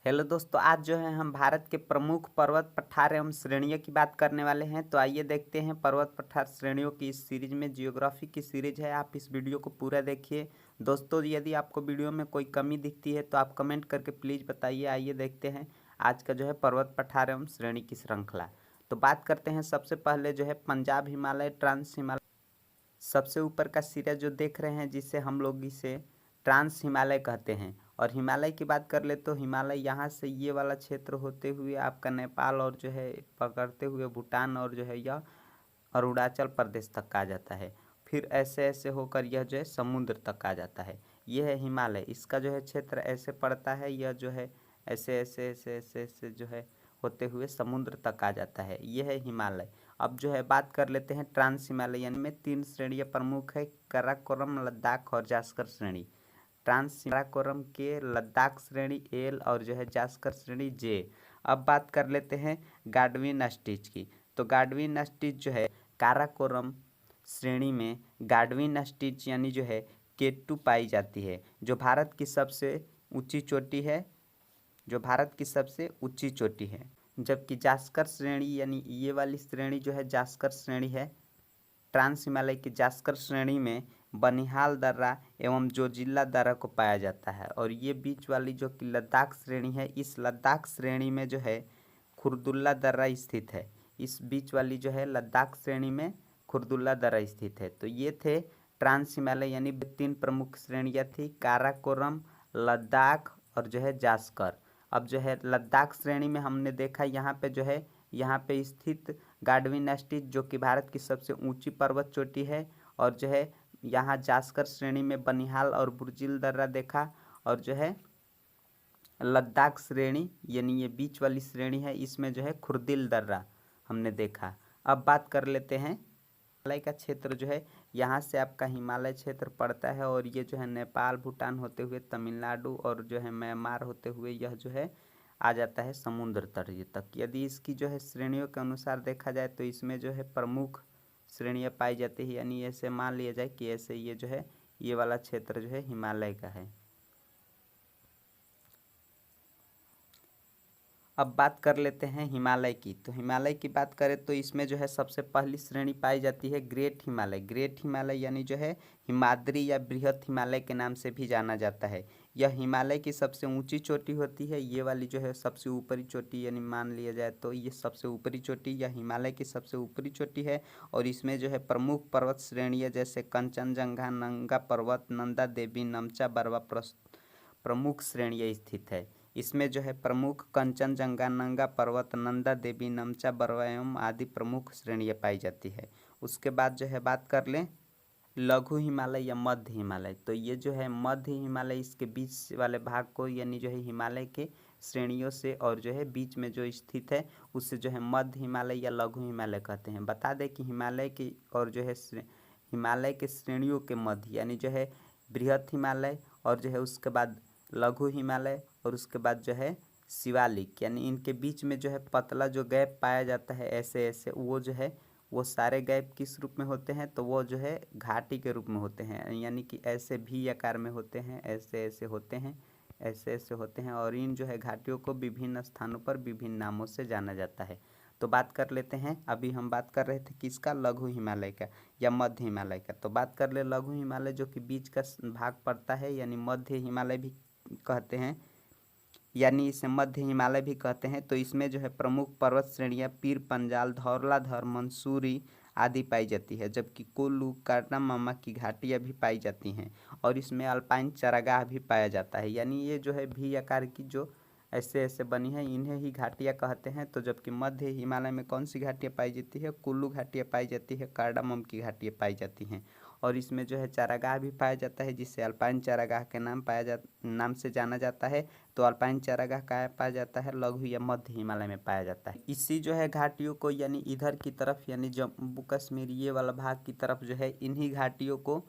Hello दोस्तों, आज जो है हम भारत के प्रमुख पर्वत पठार एवं श्रेणियों की बात करने वाले हैं। तो आइए देखते हैं पर्वत पठार श्रेणियों की इस सीरीज में। जियोग्राफी की सीरीज है, आप इस वीडियो को पूरा देखिए। दोस्तों, यदि आपको वीडियो में कोई कमी दिखती है तो आप कमेंट करके प्लीज़ बताइए। आइए देखते हैं आज का जो है पर्वत पठार एवं श्रेणी की श्रृंखला। तो बात करते हैं सबसे पहले जो है पंजाब हिमालय ट्रांस हिमालय। सबसे ऊपर का सिरा जो देख रहे हैं, जिसे हम लोग इसे ट्रांस हिमालय कहते हैं। और हिमालय की बात कर ले तो हिमालय यहाँ से ये वाला क्षेत्र होते हुए आपका नेपाल और जो है पकड़ते हुए भूटान और जो है यह अरुणाचल प्रदेश तक आ जाता है। फिर ऐसे ऐसे होकर यह जो है समुद्र तक आ जाता है। यह है हिमालय। इसका जो है क्षेत्र ऐसे पड़ता है, यह जो है ऐसे ऐसे ऐसे ऐसे ऐसे जो है होते हुए समुद्र तक आ जाता है। यह है हिमालय। अब जो है बात कर लेते हैं ट्रांस हिमालयन में। तीन श्रेणियाँ प्रमुख है, काराकोरम, लद्दाख और जास्कर श्रेणी। ट्रांस काराकोरम के लद्दाख श्रेणी एल और जो है जास्कर श्रेणी जे। अब बात कर लेते हैं गाडविन स्टिच की। तो गाडविन स्टिच जो है काराकोरम श्रेणी में गाडविन स्टिच यानी जो है केटू पाई जाती है, जो भारत की सबसे ऊंची चोटी है, जो भारत की सबसे ऊंची चोटी है। जबकि जास्कर श्रेणी यानी ये वाली श्रेणी जो है जास्कर श्रेणी है, ट्रांस हिमालय की जास्कर श्रेणी में बनिहाल दर्रा एवं जोजिला दर्रा को पाया जाता है। और ये बीच वाली जो कि लद्दाख श्रेणी है, इस लद्दाख श्रेणी में जो है खुरदुल्ला दर्रा स्थित है। इस बीच वाली जो है लद्दाख श्रेणी में खुरदुल्ला दर्रा स्थित है। तो ये थे ट्रांस हिमालय यानी तीन प्रमुख श्रेणियाँ थी, काराकोरम, लद्दाख और जो है जास्कर। अब जो है लद्दाख श्रेणी में हमने देखा यहाँ पे जो है यहाँ पे स्थित गाडविन स्टिच जो कि भारत की सबसे ऊंची पर्वत चोटी है। और जो है यहाँ जास्कर श्रेणी में बनिहाल और बुर्जिल दर्रा देखा। और जो है लद्दाख श्रेणी यानी ये बीच वाली श्रेणी है, इसमें जो है खुरदिल दर्रा हमने देखा। अब बात कर लेते हैं हिमालय का क्षेत्र जो है, यहाँ से आपका हिमालय क्षेत्र पड़ता है और ये जो है नेपाल भूटान होते हुए तमिलनाडु और जो है म्यांमार होते हुए यह जो है आ जाता है समुद्र तट तक। यदि इसकी जो है श्रेणियों के अनुसार देखा जाए तो इसमें जो है प्रमुख श्रेणियाँ पाई जाती है, यानी ऐसे मान लिया जाए कि ऐसे ये जो है ये वाला क्षेत्र जो है हिमालय का है। अब बात कर लेते हैं हिमालय की। तो हिमालय की बात करें तो इसमें जो है सबसे पहली श्रेणी पाई जाती है ग्रेट हिमालय। ग्रेट हिमालय यानी जो है हिमाद्री या बृहत हिमालय के नाम से भी जाना जाता है। यह हिमालय की सबसे ऊंची चोटी होती है। ये वाली जो है सबसे ऊपरी चोटी, यानी मान लिया जाए तो ये सबसे ऊपरी चोटी या हिमालय की सबसे ऊपरी चोटी है। और इसमें जो है प्रमुख पर्वत श्रेणियाँ जैसे कंचनजंगा, नंगा पर्वत, नंदा देवी, नमचा बरवा प्रमुख श्रेणियाँ स्थित है। इसमें जो है प्रमुख कंचनजंगा, नंगा पर्वत, नंदा देवी, नमचा बरवा एवं आदि प्रमुख श्रेणियाँ पाई जाती है। उसके बाद जो है बात कर लें लघु हिमालय या मध्य हिमालय। तो ये जो है मध्य हिमालय, इसके बीच वाले भाग को यानी जो है हिमालय के श्रेणियों से और जो है बीच में जो स्थित है उससे जो है मध्य हिमालय या लघु हिमालय कहते हैं। बता दें कि हिमालय की और जो है हिमालय के श्रेणियों के मध्य यानी जो है बृहत हिमालय और जो है उसके बाद लघु हिमालय और उसके बाद जो है शिवालिक, यानी इनके बीच में जो है पतला जो गैप पाया जाता है ऐसे ऐसे, वो जो है वो सारे गैप किस रूप में होते हैं, तो वो जो है घाटी के रूप में होते हैं। यानी कि ऐसे भी आकार में होते हैं, ऐसे ऐसे होते हैं, ऐसे ऐसे होते हैं। और इन जो है घाटियों को विभिन्न स्थानों पर विभिन्न नामों से जाना जाता है। तो बात कर लेते हैं, अभी हम बात कर रहे थे किसका, लघु हिमालय का या मध्य हिमालय का। तो बात कर ले लघु हिमालय जो कि बीच का भाग पड़ता है, यानी मध्य हिमालय भी कहते हैं, यानी इसे मध्य हिमालय भी कहते हैं। तो इसमें जो है प्रमुख पर्वत श्रेणियाँ पीर पंजाल, धौलाधर, मंसूरी आदि पाई जाती है। जबकि कुल्लू, कार्डामामा की घाटियाँ भी पाई जाती हैं। और इसमें अल्पाइन चारागाह भी पाया जाता है। यानी ये जो है भी आकार की जो ऐसे ऐसे बनी है, इन्हें ही घाटियाँ कहते हैं। तो जबकि मध्य हिमालय में कौन सी घाटियाँ पाई जाती है, कुल्लू घाटियाँ पाई जाती है, कार्डामम की घाटियाँ पाई जाती हैं। और इसमें जो है चारागाह भी पाया जाता है, जिसे अल्पाइन चारागाह के नाम से जाना जाता है। तो अल्पाइन चारागाह कहाँ पाया जाता है, लघु या मध्य हिमालय में पाया जाता है। इसी जो है घाटियों को यानी इधर की तरफ यानी जम्मू कश्मीर ये वाला भाग की तरफ जो है इन्हीं घाटियों को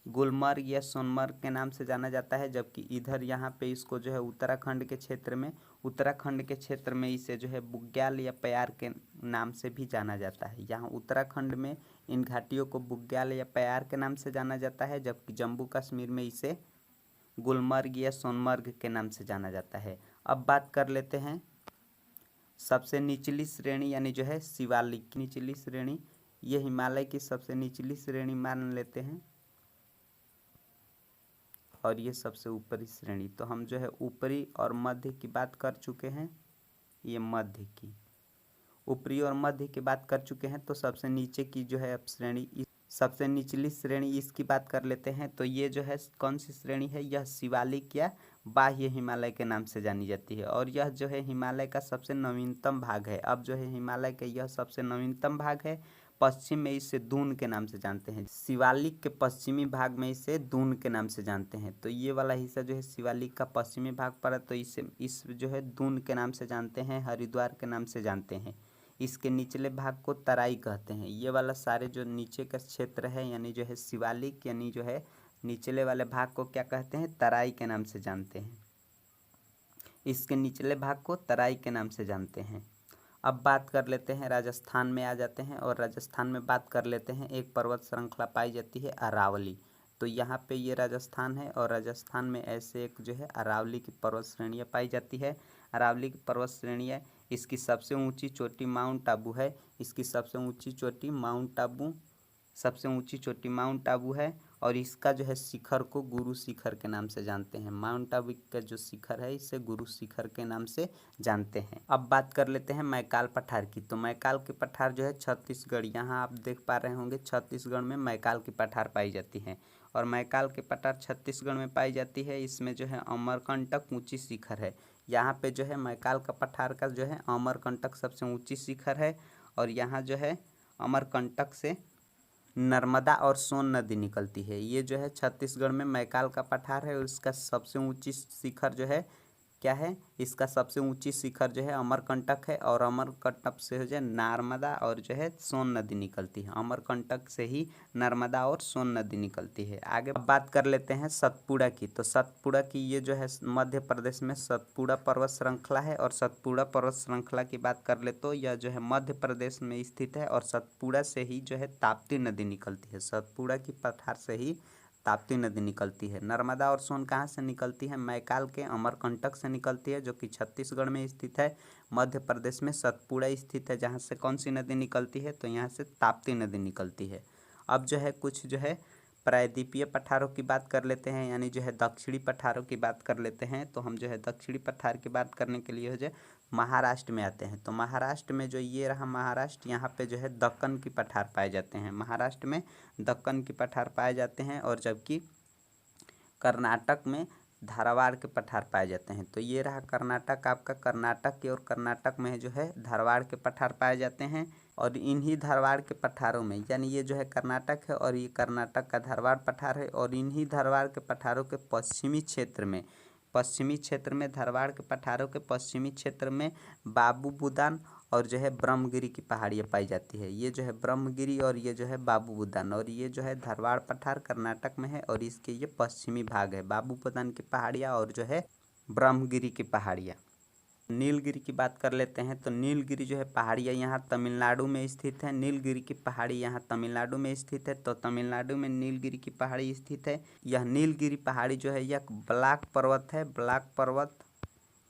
गुलमर्ग या सोनमर्ग के नाम से जाना जाता है। जबकि इधर यहाँ पे इसको जो है उत्तराखंड के क्षेत्र में इसे जो है बुग्याल या प्यार के नाम से भी जाना जाता है। यहाँ उत्तराखंड में इन घाटियों को बुग्याल या प्यार के नाम से जाना जाता है, जबकि जम्मू कश्मीर में इसे गुलमर्ग या सोनमर्ग के नाम से जाना जाता है। अब बात कर लेते हैं सबसे निचली श्रेणी यानी जो है शिवालिक की निचली श्रेणी। ये हिमालय की सबसे निचली श्रेणी मान लेते हैं और ये सबसे ऊपरी श्रेणी। तो हम जो है ऊपरी और मध्य की बात कर चुके हैं, ये मध्य की ऊपरी और मध्य की बात कर चुके हैं। तो सबसे नीचे की जो है अब श्रेणी, सबसे निचली श्रेणी इसकी बात कर लेते हैं। तो ये जो है कौन सी श्रेणी है, यह शिवालिक या बाह्य हिमालय के नाम से जानी जाती है और यह जो है हिमालय का सबसे नवीनतम भाग है। अब जो है हिमालय का यह सबसे नवीनतम भाग है। पश्चिम में इसे दून के नाम से जानते हैं। शिवालिक के पश्चिमी भाग में इसे दून के नाम से जानते हैं। तो ये वाला हिस्सा जो है शिवालिक का पश्चिमी भाग पर है, तो इस जो है दून के नाम से जानते हैं, हरिद्वार के नाम से जानते हैं। इसके निचले भाग को तराई कहते हैं। ये वाला सारे जो नीचे का क्षेत्र है यानी जो है शिवालिक यानी जो है निचले वाले भाग को क्या कहते हैं, तराई के नाम से जानते हैं। इसके निचले भाग को तराई के नाम से जानते हैं। अब बात कर लेते हैं राजस्थान में आ जाते हैं और राजस्थान में बात कर लेते हैं। एक पर्वत श्रृंखला पाई जाती है अरावली। तो यहाँ पे ये राजस्थान है और राजस्थान में ऐसे एक जो है अरावली की पर्वत श्रेणियाँ पाई जाती है। अरावली की पर्वत श्रेणियाँ, इसकी सबसे ऊंची चोटी माउंट आबू है। इसकी सबसे ऊंची चोटी माउंट आबू है और इसका जो है शिखर को गुरु शिखर के नाम से जानते हैं। माउंट आबू का जो शिखर है इसे गुरु शिखर के नाम से जानते हैं। अब बात कर लेते हैं मैकाल पठार की। तो मैकाल की पठार जो है छत्तीसगढ़, यहाँ आप देख पा रहे होंगे छत्तीसगढ़ में मैकाल की पठार पाई जाती है और मैकाल की पठार छत्तीसगढ़ में पाई जाती है। इसमें जो है अमरकंटक ऊंची शिखर है। यहाँ पे जो है मैकाल का पठार का जो है अमरकंटक सबसे ऊंची शिखर है और यहाँ जो है अमरकंटक से नर्मदा और सोन नदी निकलती है। ये जो है छत्तीसगढ़ में मैकाल का पठार है और इसका सबसे ऊंची शिखर जो है क्या है, इसका सबसे ऊंची शिखर जो है अमरकंटक है और अमरकंटक से जो है नर्मदा और जो है सोन नदी निकलती है। अमरकंटक से ही नर्मदा और सोन नदी निकलती है। आगे बात कर लेते हैं सतपुड़ा की। तो सतपुड़ा की ये जो है मध्य प्रदेश में सतपुड़ा पर्वत श्रृंखला है और सतपुड़ा पर्वत श्रृंखला की बात कर ले तो यह जो है मध्य प्रदेश में स्थित है और सतपुड़ा से ही जो है ताप्ती नदी निकलती है। सतपुड़ा की पठार से ही ताप्ती नदी निकलती है। नर्मदा और सोन कहाँ से निकलती है, मैकाल के अमरकंटक से निकलती है जो कि छत्तीसगढ़ में स्थित है। मध्य प्रदेश में सतपुड़ा स्थित है जहाँ से कौन सी नदी निकलती है, तो यहाँ से ताप्ती नदी निकलती है। अब जो है कुछ जो है प्रायद्वीपीय पठारों की बात कर लेते हैं यानी जो है दक्षिणी पठारों की बात कर लेते हैं। तो हम जो है दक्षिणी पठार की बात करने के लिए जो महाराष्ट्र में आते हैं। तो महाराष्ट्र में जो ये रहा महाराष्ट्र, यहाँ पे जो है दक्कन की पठार पाए जाते हैं। महाराष्ट्र में दक्कन की पठार पाए जाते हैं और जबकि कर्नाटक में धारवाड़ के पठार पाए जाते हैं। तो ये रहा कर्नाटक आपका, कर्नाटक की और कर्नाटक में जो है धारवाड़ के पठार पाए जाते हैं और इन्हीं धारवाड़ के पठारों में यानी ये जो है कर्नाटक है और ये कर्नाटक का धारवाड़ पठार है और इन्हीं धारवाड़ के पठारों के पश्चिमी क्षेत्र में धारवाड़ के पठारों के पश्चिमी क्षेत्र में बाबू बुदान और जो है ब्रह्मगिरी की पहाड़ियाँ पाई जाती है। ये जो है ब्रह्मगिरी और ये जो है बाबू बुदान और ये जो है धारवाड़ पठार कर्नाटक में है और इसके ये पश्चिमी भाग है, बाबू बुदान की पहाड़ियाँ और जो है ब्रह्मगिरी की पहाड़ियाँ। नीलगिरी की बात कर लेते हैं। तो नीलगिरी जो है पहाड़ियाँ यहाँ तमिलनाडु में स्थित है। नीलगिरी की पहाड़ी यहाँ तमिलनाडु में स्थित है। तो तमिलनाडु में नीलगिरी की पहाड़ी स्थित है। यह नीलगिरी पहाड़ी जो है यह ब्लैक पर्वत है, ब्लैक पर्वत।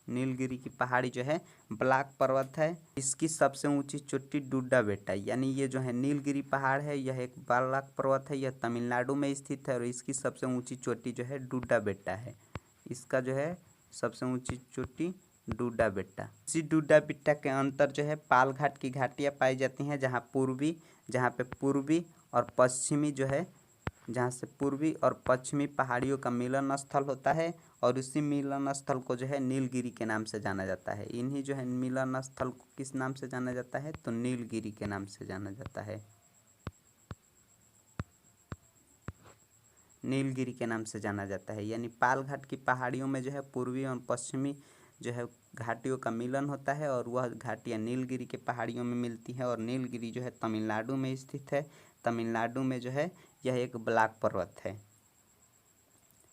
नीलगिरी की पहाड़ी जो है ब्लैक पर्वत है। इसकी सबसे ऊंची चोटी डुड्डा बेट्टा यानी ये जो है नीलगिरी पहाड़ है यह एक ब्लैक पर्वत है। यह तमिलनाडु में स्थित है और इसकी सबसे ऊंची चोटी जो है डुड्डा बेट्टा है। इसका जो है सबसे ऊंची चोटी डुड्डा बेट्टा। इसी डुड्डा बेट्टा के अंतर जो है पालघाट की घाटियाँ पाई जाती हैं जहाँ पे पूर्वी और पश्चिमी जो है जहाँ से पूर्वी और पश्चिमी पहाड़ियों का मिलन स्थल होता है और उसी मिलन स्थल को जो है नीलगिरी के नाम से जाना जाता है। इन्हीं जो है मिलन स्थल को किस नाम से जाना जाता है, तो नीलगिरी के नाम से जाना जाता है। नीलगिरी के नाम से जाना जाता है यानी पालघाट की पहाड़ियों में जो है पूर्वी और पश्चिमी जो है घाटियों का मिलन होता है और वह घाटियाँ नीलगिरी के पहाड़ियों में मिलती हैं और नीलगिरी जो है तमिलनाडु में स्थित है। तमिलनाडु में जो है यह एक ब्लैक पर्वत है।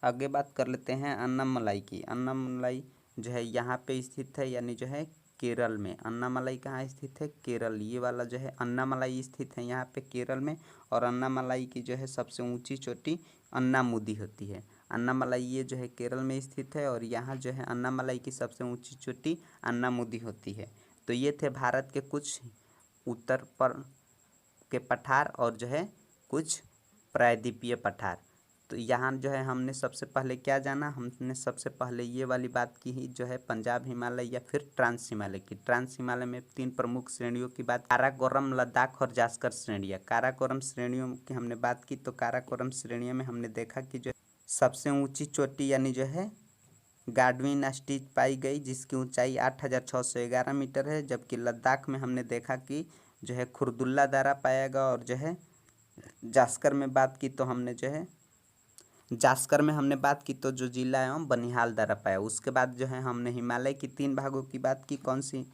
आगे बात कर लेते हैं अन्नामलाई की। अन्नामलाई जो है यहाँ पे स्थित है यानी जो है केरल में। अन्नामलाई कहाँ स्थित है, केरल। ये वाला जो है अन्नामलाई स्थित है यहाँ पे केरल में और अन्नामलाई की जो है सबसे ऊंची चोटी अन्नामुदी होती है। अन्नामलाई ये जो है केरल में स्थित है और यहाँ जो है अन्नामलाई की सबसे ऊंची चोटी अन्नामुदी होती है। तो ये थे भारत के कुछ उत्तर पर के पठार और जो है कुछ प्रायद्वीपीय पठार। तो यहाँ जो है हमने सबसे पहले क्या जाना, हमने सबसे पहले ये वाली बात की ही जो है पंजाब हिमालय या फिर ट्रांस हिमालय की। ट्रांस हिमालय में 3 प्रमुख श्रेणियों की बात, काराकोरम, लद्दाख और जास्कर श्रेणियाँ। काराकोरम श्रेणियों की हमने बात की तो काराकोरम श्रेणियों में हमने देखा कि जो सबसे ऊंची चोटी यानी जो है गाडविन अस्टीज पाई गई जिसकी ऊंचाई 8611 मीटर है। जबकि लद्दाख में हमने देखा कि जो है खुरदुल्ला दारा पाया गया और जो है जास्कर में बात की तो हमने जो है जास्कर में हमने बात की तो जो जिला एवं बनिहाल दारा पाया। उसके बाद जो है हमने हिमालय की 3 भागों की बात की, कौन सी,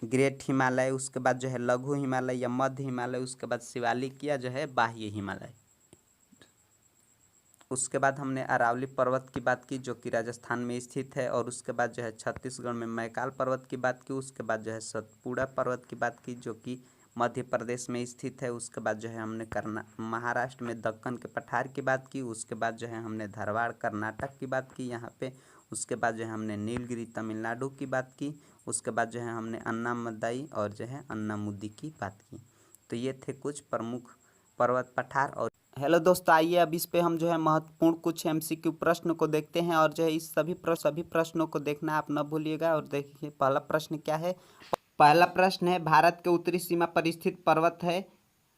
ग्रेट हिमालय, उसके बाद जो है लघु हिमालय या मध्य हिमालय, उसके बाद शिवालिक या जो है बाह्य हिमालय। उसके बाद हमने अरावली पर्वत की बात की जो कि राजस्थान में स्थित है और उसके बाद जो है छत्तीसगढ़ में मैकाल पर्वत की बात की। उसके बाद जो है सतपुड़ा पर्वत की बात की जो कि मध्य प्रदेश में स्थित है। उसके बाद जो है हमने महाराष्ट्र में दक्कन के पठार की बात की। उसके बाद जो है हमने धारवाड़ कर्नाटक की बात की यहाँ पे। उसके बाद जो है हमने नीलगिरी तमिलनाडु की बात की। उसके बाद जो है हमने अन्नामदाई और जो है अन्नामुदी की बात की। तो ये थे कुछ प्रमुख पर्वत पठार। और हेलो दोस्तों, आइए अब इस पे हम जो है महत्वपूर्ण कुछ एमसीक्यू प्रश्न को देखते हैं और जो है इस सभी प्रश्नों को देखना आप न भूलिएगा। और देखिए पहला प्रश्न क्या है। पहला प्रश्न है, भारत के उत्तरी सीमा पर स्थित पर्वत है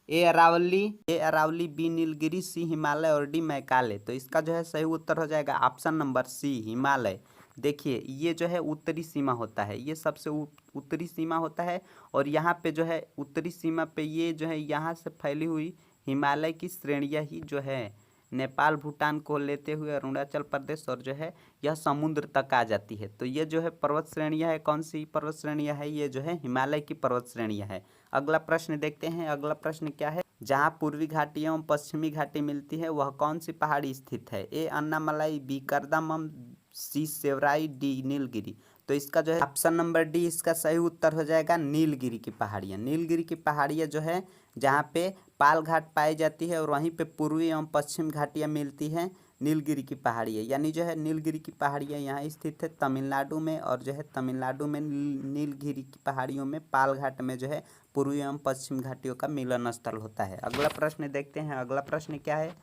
ए अरावली, बी नीलगिरी, सी हिमालय और डी मैकाले। तो इसका जो है सही उत्तर हो जाएगा ऑप्शन नंबर सी हिमालय। देखिए ये जो है उत्तरी सीमा होता है, ये सबसे उत्तरी सीमा होता है और यहाँ पे जो है उत्तरी सीमा पे ये जो है यहाँ से फैली हुई हिमालय की श्रेणियाँ ही जो है नेपाल भूटान को लेते हुए अरुणाचल प्रदेश और जो है यह समुद्र तक आ जाती है। तो ये जो है पर्वत श्रेणियाँ है, कौन सी पर्वत श्रेणियाँ है, ये जो है हिमालय की पर्वत श्रेणियाँ है। अगला प्रश्न देखते हैं। अगला प्रश्न क्या है, जहाँ पूर्वी घाटी एवं पश्चिमी घाटी मिलती है वह कौन सी पहाड़ी स्थित है। ए अन्नामलाई, बी करदमम, सी सेवराई, डी नीलगिरी। तो इसका जो है ऑप्शन नंबर डी इसका सही उत्तर हो जाएगा नीलगिरी की पहाड़ियाँ। नीलगिरी की पहाड़ियाँ जो है जहाँ पे पाल घाट पाई जाती है और वहीं पे पूर्वी एवं पश्चिम घाटियाँ मिलती हैं नीलगिरी की पहाड़ियाँ। यानी जो है नीलगिरी की पहाड़ियाँ यहाँ स्थित है तमिलनाडु में और जो है तमिलनाडु में नीलगिरी की पहाड़ियों में पाल घाट में जो है पूर्वी एवं पश्चिम घाटियों का मिलन स्थल होता है। अगला प्रश्न देखते हैं। अगला प्रश्न क्या है।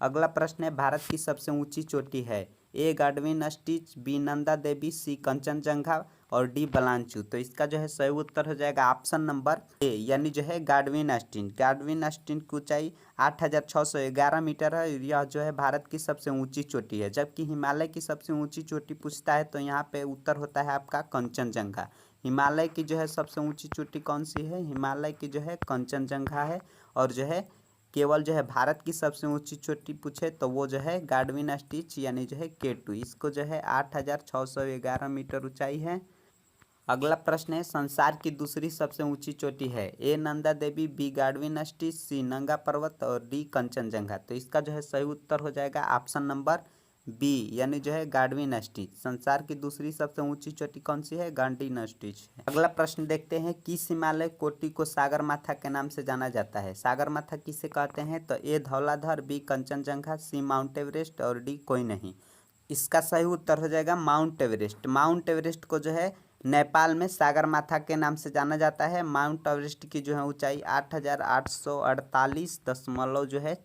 अगला प्रश्न है, भारत की सबसे ऊंची चोटी है। ए गाडविन अस्टीज, बी नंदा देवी, सी कंचनजंगा और डी बलांचू। तो इसका जो है सही उत्तर हो जाएगा ऑप्शन नंबर ए यानी जो है गाडविन अस्टीन। गाडविन अस्टीन की ऊंचाई 8611 मीटर है। यह जो है भारत की सबसे ऊंची चोटी है। जबकि हिमालय की सबसे ऊंची चोटी पूछता है तो यहाँ पे उत्तर होता है आपका कंचनजंगा। हिमालय की जो है सबसे ऊंची चोटी कौन सी है, हिमालय की जो है कंचनजंगा है। और जो है केवल जो है भारत की सबसे ऊंची चोटी पूछे तो वो जो है गाडविन अस्टीच यानी जो है K2। इसको जो है 8611 मीटर ऊंचाई है। अगला प्रश्न है, संसार की दूसरी सबसे ऊंची चोटी है। ए नंदा देवी, बी गाडविन अस्टीच, सी नंगा पर्वत और डी कंचनजंगा। तो इसका जो है सही उत्तर हो जाएगा ऑप्शन नंबर बी यानी जो है गाडविन अस्टीच। संसार की दूसरी सबसे ऊंची चोटी कौन सी है, गाडविन अस्टीच। अगला प्रश्न देखते हैं, किस हिमालय कोटि को सागरमाथा के नाम से जाना जाता है। सागरमाथा किसे कहते हैं, तो ए धौलाधर, बी कंचनजंगा, सी माउंट एवरेस्ट और डी कोई नहीं। इसका सही उत्तर हो जाएगा माउंट एवरेस्ट। माउंट एवरेस्ट को जो है नेपाल में सागरमाथा के नाम से जाना जाता है। माउंट एवरेस्ट की जो है ऊंचाई 8848.86 जो है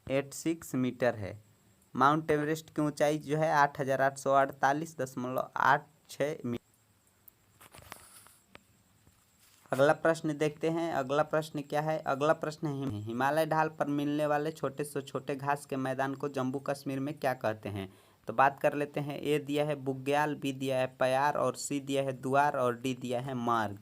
86 मीटर है। माउंट एवरेस्ट की ऊंचाई जो है 8848.86 मीटर। अगला प्रश्न देखते हैं। अगला प्रश्न क्या है। अगला प्रश्न है, हिमालय ढाल पर मिलने वाले छोटे से छोटे घास के मैदान को जम्मू कश्मीर में क्या कहते हैं। तो बात कर लेते हैं। ए दिया है बुग्याल, बी दिया है प्यार और सी दिया है दुआर और डी दिया है मार्ग।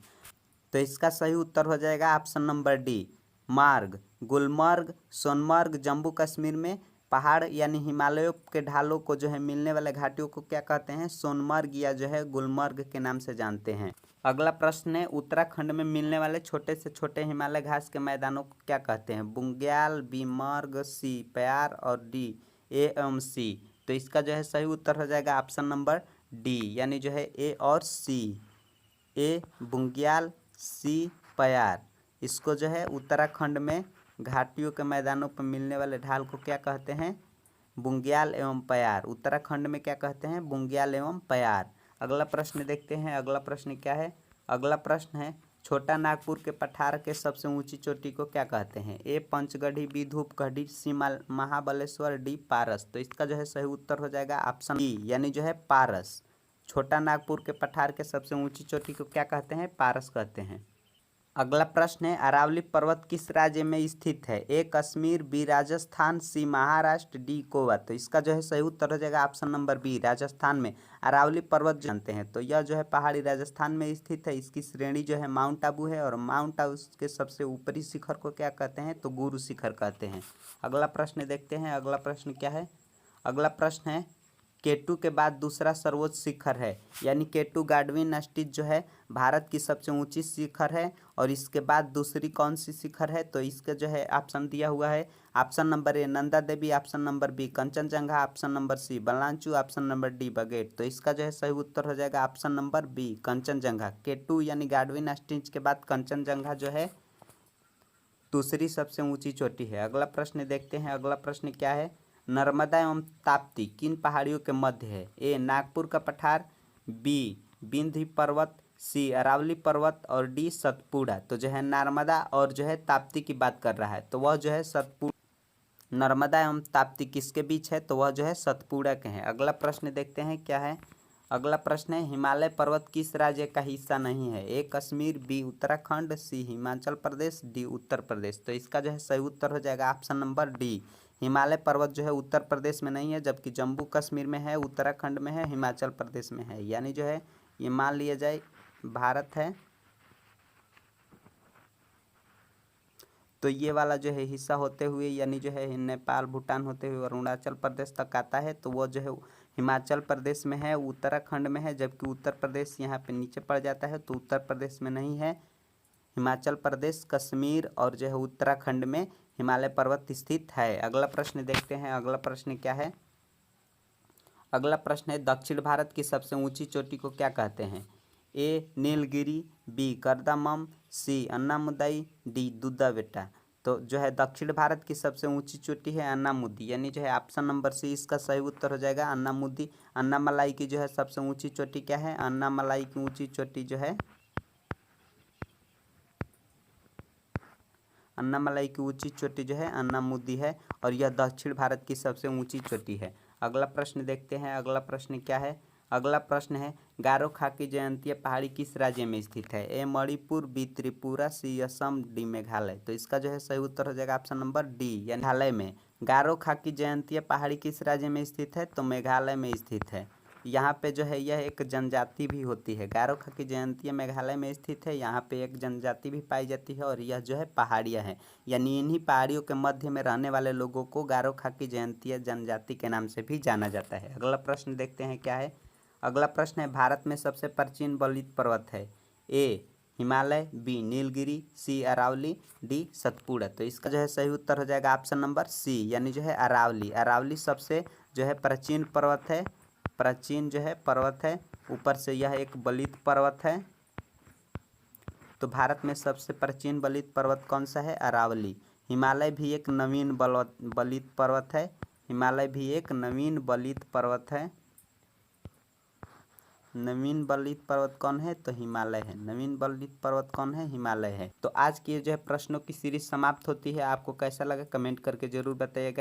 तो इसका सही उत्तर हो जाएगा ऑप्शन नंबर डी मार्ग। गुलमर्ग, सोनमर्ग जम्मू कश्मीर में पहाड़ यानी हिमालयों के ढालों को जो है मिलने वाले घाटियों को क्या कहते हैं, सोनमर्ग या जो है गुलमर्ग के नाम से जानते हैं। अगला प्रश्न है, उत्तराखंड में मिलने वाले छोटे से छोटे हिमालय घास के मैदानों को क्या कहते हैं। बुग्याल, बी मार्ग, सी प्यार और डी ए एवं सी। तो इसका जो है सही उत्तर हो जाएगा ऑप्शन नंबर डी यानी जो है ए और सी। ए बुग्याल, सी प्यार। इसको जो है उत्तराखंड में घाटियों के मैदानों पर मिलने वाले ढाल को क्या कहते हैं? बुंग्याल एवं प्यार। उत्तराखंड में क्या कहते हैं? बुंग्याल एवं प्यार। अगला प्रश्न देखते हैं। अगला प्रश्न क्या है? अगला प्रश्न है छोटा नागपुर के पठार के सबसे ऊंची चोटी को क्या कहते हैं? ए पंचगढ़ी, बी धूपगढ़ी, सी महाबलेश्वर, डी पारस। तो इसका जो है सही उत्तर हो जाएगा ऑप्शन बी, यानी जो है पारस। छोटा नागपुर के पठार के सबसे ऊंची चोटी को क्या कहते हैं? पारस कहते हैं। अगला प्रश्न है अरावली पर्वत किस राज्य में स्थित है? ए कश्मीर, बी राजस्थान, सी महाराष्ट्र, डी गोवा। तो इसका जो है सही उत्तर हो जाएगा ऑप्शन नंबर बी, राजस्थान में अरावली पर्वत जानते हैं। तो यह जो है पहाड़ी राजस्थान में स्थित है। इसकी श्रेणी जो है माउंट आबू है और माउंट आबू के सबसे ऊपरी शिखर को क्या कहते हैं? तो गुरु शिखर कहते हैं। अगला प्रश्न देखते हैं। अगला प्रश्न क्या है? अगला प्रश्न है केटू के बाद दूसरा सर्वोच्च शिखर है, यानी केटू गाडविन स्टिच जो है भारत की सबसे ऊंची शिखर है। और इसके बाद दूसरी कौन सी शिखर है? तो इसका जो है ऑप्शन दिया हुआ है। Option number A Nanda Devi, option number B Kanchenjunga, option number C बलांचू, ऑप्शन नंबर डी बगेट। तो इसका जो है सही उत्तर हो जाएगा option number B Kanchenjunga. K two यानी गाडविन स्टिच के बाद कंचनजंगा जो है दूसरी सबसे ऊंची चोटी है। अगला प्रश्न देखते हैं। अगला प्रश्न क्या है? नर्मदा एवं ताप्ती किन पहाड़ियों के मध्य है? ए नागपुर का पठार, बी विंध्य पर्वत, सी अरावली पर्वत और डी सतपुड़ा। तो जो है नर्मदा और जो है ताप्ती की बात कर रहा है, तो वह जो है सतपुड़ा। नर्मदा एवं ताप्ती किसके बीच है? तो वह जो है सतपुड़ा के हैं। अगला प्रश्न देखते हैं क्या है? अगला प्रश्न है हिमालय पर्वत किस राज्य का हिस्सा नहीं है? ए कश्मीर, बी उत्तराखंड, सी हिमाचल प्रदेश, डी उत्तर प्रदेश। तो इसका जो है सही उत्तर हो जाएगा ऑप्शन नंबर डी, हिमालय पर्वत जो है उत्तर प्रदेश में नहीं है, जबकि जम्मू कश्मीर में है, उत्तराखंड में है, हिमाचल प्रदेश में है। यानी जो है ये मान लिया जाए भारत है। तो ये वाला जो है हिस्सा होते हुए यानी जो है नेपाल, भूटान होते हुए अरुणाचल प्रदेश तक आता है, तो वो जो है हिमाचल प्रदेश में है, उत्तराखंड में है। जबकि उत्तर प्रदेश यहाँ पे नीचे पड़ जाता है, तो उत्तर प्रदेश में नहीं है। हिमाचल प्रदेश, कश्मीर और जो है उत्तराखंड में हिमालय पर्वत स्थित है। अगला प्रश्न देखते हैं। अगला प्रश्न क्या है? अगला प्रश्न है दक्षिण भारत की सबसे ऊंची चोटी को क्या कहते हैं? ए नीलगिरी, बी करदमम, सी अन्नामुदाई, डी दुद्धा बेटा। तो जो है दक्षिण भारत की सबसे ऊंची चोटी है अन्नामुदी, यानी जो है ऑप्शन नंबर सी इसका सही उत्तर हो जाएगा अन्नामुदी। अन्नामलाई की जो है सबसे ऊंची चोटी क्या है? अन्नामलाई की ऊंची चोटी जो है अन्नामलाई की ऊंची चोटी जो है अन्नामुदी है और यह दक्षिण भारत की सबसे ऊंची चोटी है। अगला प्रश्न देखते हैं। अगला प्रश्न क्या है? अगला प्रश्न है गारो खाकी जयंतीय पहाड़ी किस राज्य में स्थित है? ए मणिपुर, बी त्रिपुरा, सी असम, डी मेघालय। तो इसका जो है सही उत्तर हो जाएगा ऑप्शन नंबर डी, यानी मेघालय में। गारो खाकी जयंतीय पहाड़ी किस राज्य में स्थित है? तो मेघालय में स्थित है। यहाँ पे जो है यह एक जनजाति भी होती है। गारो खाकी जयंतीय मेघालय में स्थित है। यहाँ पे एक जनजाति भी पाई जाती है और यह जो है पहाड़ियाँ हैं, यानी इन्हीं पहाड़ियों के मध्य में रहने वाले लोगों को गारो खाकी जयंतीय जनजाति के नाम से भी जाना जाता है। अगला प्रश्न देखते हैं क्या है? अगला प्रश्न है भारत में सबसे प्राचीन बलित पर्वत है? ए हिमालय, बी नीलगिरी, सी अरावली, डी सतपुड़ा। तो इसका जो है सही उत्तर हो जाएगा ऑप्शन नंबर सी, यानी जो है अरावली। अरावली सबसे जो है प्राचीन पर्वत है, प्राचीन जो है पर्वत है। ऊपर से यह एक बलित पर्वत है। तो भारत में सबसे प्राचीन बलित पर्वत कौन सा है? अरावली। हिमालय भी एक नवीन बलित पर्वत है। हिमालय भी एक नवीन बलित पर्वत है। नवीन बलित पर्वत कौन है? तो हिमालय है। नवीन बलित पर्वत कौन है? हिमालय है। तो आज की जो है प्रश्नों की सीरीज समाप्त होती है। आपको कैसा लगा कमेंट करके जरूर बताइएगा।